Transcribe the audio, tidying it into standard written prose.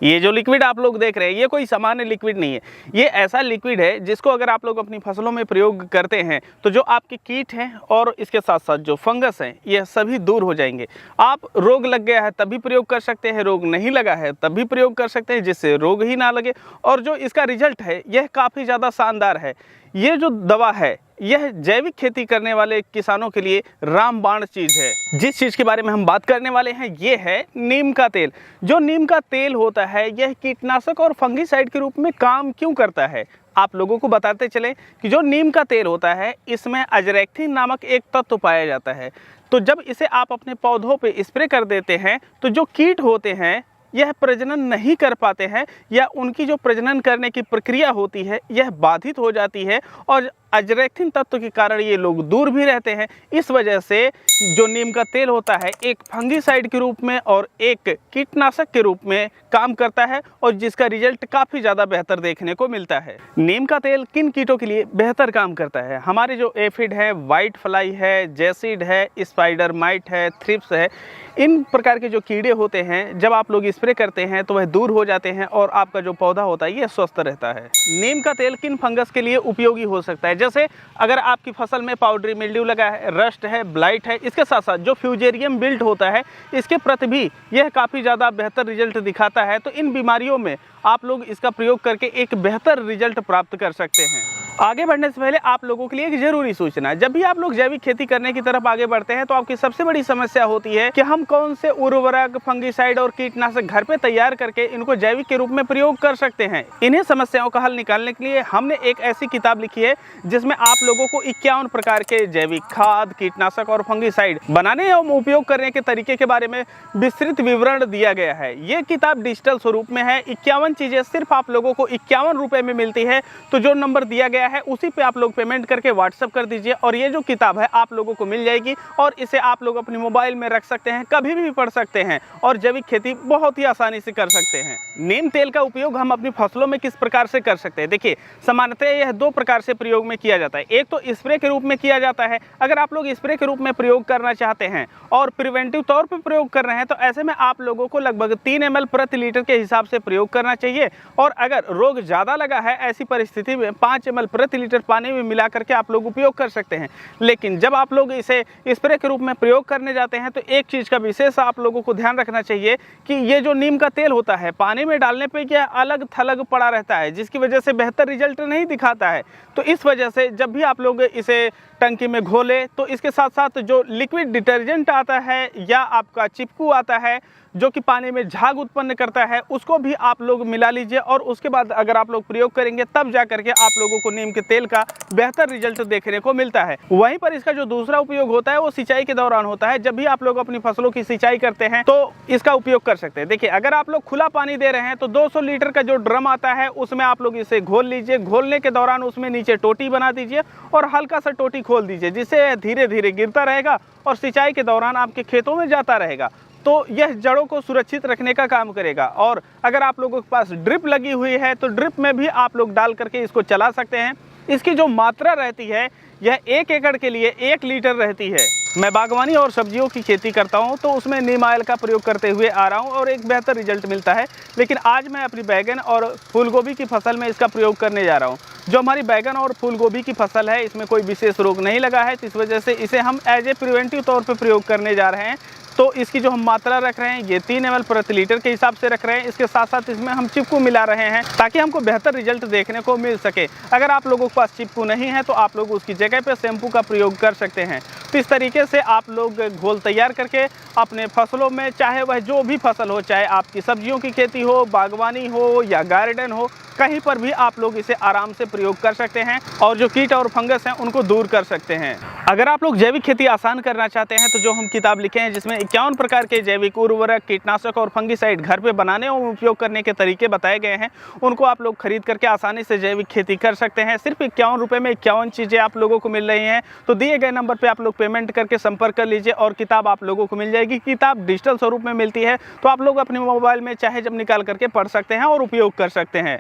ये जो लिक्विड आप लोग देख रहे हैं ये कोई सामान्य लिक्विड नहीं है। ये ऐसा लिक्विड है जिसको अगर आप लोग अपनी फसलों में प्रयोग करते हैं तो जो आपके कीट हैं और इसके साथ साथ जो फंगस हैं ये सभी दूर हो जाएंगे। आप रोग लग गया है तब भी प्रयोग कर सकते हैं, रोग नहीं लगा है तब भी प्रयोग कर सकते हैं, जिससे रोग ही ना लगे। और जो इसका रिजल्ट है यह काफ़ी ज़्यादा शानदार है। ये जो दवा है यह जैविक खेती करने वाले किसानों के लिए रामबाण चीज़ है। जिस चीज़ के बारे में हम बात करने वाले हैं ये है नीम का तेल। जो नीम का तेल होता है यह कीटनाशक और फंगीसाइड के रूप में काम क्यों करता है, आप लोगों को बताते चले कि जो नीम का तेल होता है इसमें अजरैक्थिन नामक एक तत्व पाया जाता है। तो जब इसे आप अपने पौधों पे स्प्रे कर देते हैं तो जो कीट होते हैं यह प्रजनन नहीं कर पाते हैं या उनकी जो प्रजनन करने की प्रक्रिया होती है यह बाधित हो जाती है और अजरैक्थिन तत्व के कारण ये लोग दूर भी रहते हैं। इस वजह से जो नीम का तेल होता है एक फंगीसाइड के रूप में और एक कीटनाशक के रूप में काम करता है और जिसका रिजल्ट काफ़ी ज़्यादा बेहतर देखने को मिलता है। नीम का तेल किन कीटों के लिए बेहतर काम करता है? हमारे जो एफिड है, वाइट फ्लाई है, जैसिड है, स्पाइडर माइट है, थ्रिप्स है, इन प्रकार के जो कीड़े होते हैं जब आप लोग स्प्रे करते हैं तो वह दूर हो जाते हैं और आपका जो पौधा होता है यह स्वस्थ रहता है। नीम का तेल किन फंगस के लिए उपयोगी हो सकता है? जैसे अगर आपकी फसल में पाउडरी मिल्ड्यू लगा है, रस्ट है, ब्लाइट है, इसके साथ साथ जो फ्यूजेरियम बिल्ट होता है इसके प्रति भी यह काफ़ी ज़्यादा बेहतर रिजल्ट दिखाता है। तो इन बीमारियों में आप लोग इसका प्रयोग करके एक बेहतर रिजल्ट प्राप्त कर सकते हैं। आगे बढ़ने से पहले आप लोगों के लिए एक जरूरी सूचना, जब भी आप लोग जैविक खेती करने की तरफ आगे बढ़ते हैं तो आपकी सबसे बड़ी समस्या होती है कि हम कौन से उर्वरक, फंगीसाइड और कीटनाशक घर पे तैयार करके इनको जैविक के रूप में प्रयोग कर सकते हैं। इन्हीं समस्याओं का हल निकालने के लिए हमने एक ऐसी किताब लिखी है जिसमें आप लोगों को 51 प्रकार के जैविक खाद, कीटनाशक और फंगीसाइड बनाने एवं उपयोग करने के तरीके के बारे में विस्तृत विवरण दिया गया है। ये किताब डिजिटल स्वरूप में है। 51 चीजें सिर्फ आप लोगों को 51 रुपए में मिलती है। तो जो नंबर दिया गया है उसी पे आप लोग पेमेंट करके व्हाट्सएप कर दीजिए और ये जो किताब है आप लोगों को मिल जाएगी और इसे आप लोग अपने मोबाइल में रख सकते हैं, कभी भी पढ़ सकते हैं और जैविक खेती बहुत ही आसानी से कर सकते हैं। नीम तेल का उपयोग हम अपनी फसलों में किस प्रकार से कर सकते हैं? देखिए, सामान्यतः यह 2 प्रकार से प्रयोग में किया जाता है। एक तो स्प्रे के रूप में किया जाता है। अगर आप लोग स्प्रे के रूप में प्रयोग करना चाहते हैं और प्रिवेंटिव तौर पर प्रयोग कर रहे हैं तो ऐसे में आप लोगों को लगभग 3 ml प्रति लीटर के हिसाब से प्रयोग करना चाहिए। और अगर रोग ज़्यादा लगा है ऐसी परिस्थिति में 5 ml प्रति लीटर पानी में मिला करके आप लोग उपयोग कर सकते हैं। लेकिन जब आप लोग इसे स्प्रे के रूप में प्रयोग करने जाते हैं तो एक चीज़ का विशेष आप लोगों को ध्यान रखना चाहिए कि ये जो नीम का तेल होता है पानी में डालने पे क्या अलग थलग पड़ा रहता है, जिसकी वजह से बेहतर रिजल्ट नहीं दिखाता है। तो इस वजह से जब भी आप लोग इसे टंकी में घोले तो इसके साथ साथ जो लिक्विड डिटर्जेंट आता है या आपका चिपकू आता है जो कि पानी में झाग उत्पन्न करता है उसको भी आप लोग मिला लीजिए और उसके बाद अगर आप लोग प्रयोग करेंगे तब जा करके आप लोगों को नीम के तेल का बेहतर रिजल्ट देखने को मिलता है। वहीं पर इसका जो दूसरा उपयोग होता है वो सिंचाई के दौरान होता है। जब भी आप लोग अपनी फसलों की सिंचाई करते हैं तो इसका उपयोग कर सकते हैं। देखिए, अगर आप लोग खुला पानी दे रहे हैं तो 200 लीटर का जो ड्रम आता है उसमें आप लोग इसे घोल लीजिए। घोलने के दौरान उसमें नीचे टोटी बना दीजिए और हल्का सा टोटी खोल दीजिए, जिससे धीरे धीरे गिरता रहेगा और सिंचाई के दौरान आपके खेतों में जाता रहेगा। तो यह जड़ों को सुरक्षित रखने का काम करेगा। और अगर आप लोगों के पास ड्रिप लगी हुई है तो ड्रिप में भी आप लोग डाल करके इसको चला सकते हैं। इसकी जो मात्रा रहती है यह 1 एकड़ के लिए 1 लीटर रहती है। मैं बागवानी और सब्जियों की खेती करता हूं तो उसमें नीम ऑयल का प्रयोग करते हुए आ रहा हूं और एक बेहतर रिजल्ट मिलता है। लेकिन आज मैं अपनी बैगन और फूलगोभी की फसल में इसका प्रयोग करने जा रहा हूं। जो हमारी बैगन और फूलगोभी की फसल है इसमें कोई विशेष रोग नहीं लगा है, तो इस वजह से इसे हम एज ए प्रिवेंटिव तौर पर प्रयोग करने जा रहे हैं। तो इसकी जो हम मात्रा रख रहे हैं ये 3 ml प्रति लीटर के हिसाब से रख रहे हैं। इसके साथ साथ इसमें हम चिपकू मिला रहे हैं ताकि हमको बेहतर रिजल्ट देखने को मिल सके। अगर आप लोगों के पास चिपकू नहीं है तो आप लोग उसकी जगह पे शैम्पू का प्रयोग कर सकते हैं। तो इस तरीके से आप लोग घोल तैयार करके अपने फसलों में, चाहे वह जो भी फसल हो, चाहे आपकी सब्जियों की खेती हो, बागवानी हो या गार्डन हो, कहीं पर भी आप लोग इसे आराम से प्रयोग कर सकते हैं और जो कीट और फंगस हैं उनको दूर कर सकते हैं। अगर आप लोग जैविक खेती आसान करना चाहते हैं तो जो हम किताब लिखे हैं जिसमें 51 प्रकार के जैविक उर्वरक, कीटनाशक और फंगीसाइड घर पे बनाने और उपयोग करने के तरीके बताए गए हैं, उनको आप लोग खरीद करके आसानी से जैविक खेती कर सकते हैं। सिर्फ 51 रुपये में 51 चीज़ें आप लोगों को मिल रही हैं। तो दिए गए नंबर पर आप लोग पेमेंट करके संपर्क कर लीजिए और किताब आप लोगों को मिल जाएगी। किताब डिजिटल स्वरूप में मिलती है तो आप लोग अपने मोबाइल में चाहे जब निकाल करके पढ़ सकते हैं और उपयोग कर सकते हैं।